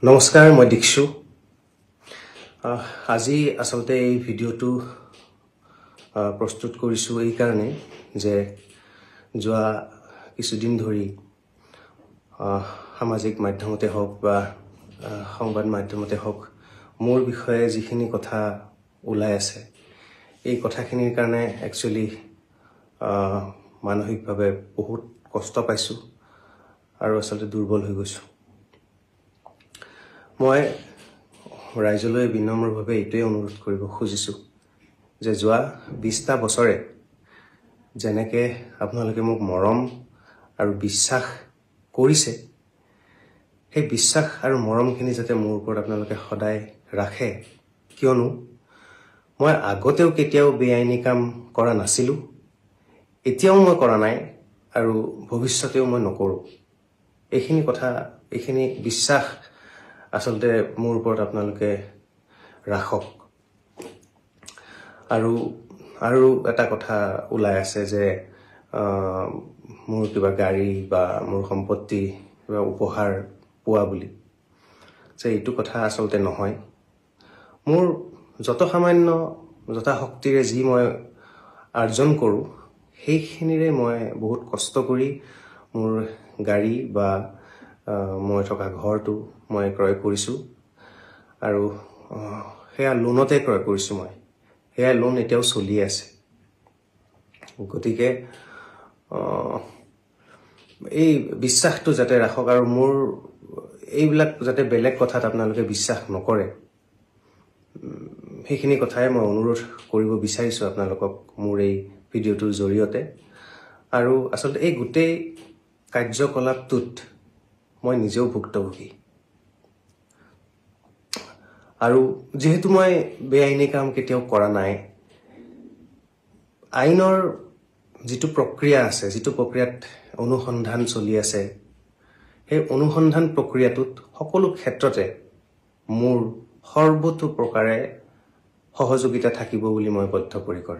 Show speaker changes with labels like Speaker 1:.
Speaker 1: নমস্কাৰ মই দীক্ষু আজি আসলতে এই ভিডিওটো প্ৰস্তুত কৰিছো এই কাৰণে যে যোৱা কিছুদিন ধৰি সামাজিক মাধ্যমতে হওক বা সংবাদ মাধ্যমতে হওক মোৰ বিষয়ে যিখিনি কথা ওলাই আছে এই কথাখিনিৰ কাৰণে একচুয়ালি মানসিকভাৱে বহুত কষ্ট পাইছো আৰু আসলতে দুৰ্বল হৈ গৈছো মই ৰাইজলৈ বিনম্ৰভাৱে এইটোৱে অনুৰোধ কৰিব খুজিছো যে যোৱা 20টা বছৰে যেনেকৈ আপোনালোকে মোক মৰম আৰু বিশ্বাস কৰিছে সেই বিশ্বাস আৰু মৰমখিনি যাতে মোৰ ওপৰত আপোনালোকে সদায় ৰাখে কিয়নো মই আগতেও কেতিয়াও বেআইনী কাম কৰা নাছিলো এতিয়াও মই কৰা নাই আৰু ভৱিষ্যতেও মই নকৰো এইখিনি বিশ্বাস আসলতে মোৰ ওপৰত আপোনালোকে ৰাখক আৰু এটা কথা ওলাই আছে যে মোৰ কিবা গাড়ী বা মোৰ সম্পত্তি বা উপহাৰ পোৱা বুলি যে এইটো কথা আসলতে নহয় মোৰ যত সামান্য যথা শক্তিৰে যি মই আৰ্জন কৰো সেইখিনিৰে মই বহুত কষ্ট কৰি মোৰ গাড়ী বা মই থকা ঘৰটো মই ক্ৰয় কৰিছো আৰু হেয়া লোনতে ক্ৰয় কৰিছো মই হেয়া লোন এতিয়াও চলি আছে গতিকে এই বিশ্বাসটো যাতে ৰাখক আৰু মোৰ এইবিলাক যাতে বেলেগ কথাত আপোনালোকে বিশ্বাস নকৰে সেইখিনি কথাই মই অনুৰোধ কৰিব বিচাৰিছো আপোনালোকক মোৰ এই ভিডিওটোৰ জৰিয়তে আৰু আসলতে এই গোটেই কাৰ্যকলাপটোত মই নিজেও ভুক্তভোগী আৰু যেহেতু মই বেআইনী কাম কেতিয়াও কৰা নাই আইনৰ যিটো প্ৰক্ৰিয়া আছে যিটো প্ৰক্ৰিয়াত অনুসন্ধান চলি আছে সেই অনুসন্ধান প্ৰক্ৰিয়াটোত সকলো ক্ষেত্ৰতে মোৰ সৰ্বতো প্ৰকাৰে সহযোগিতা থাকিব বুলি মই বদ্ধপৰিকৰ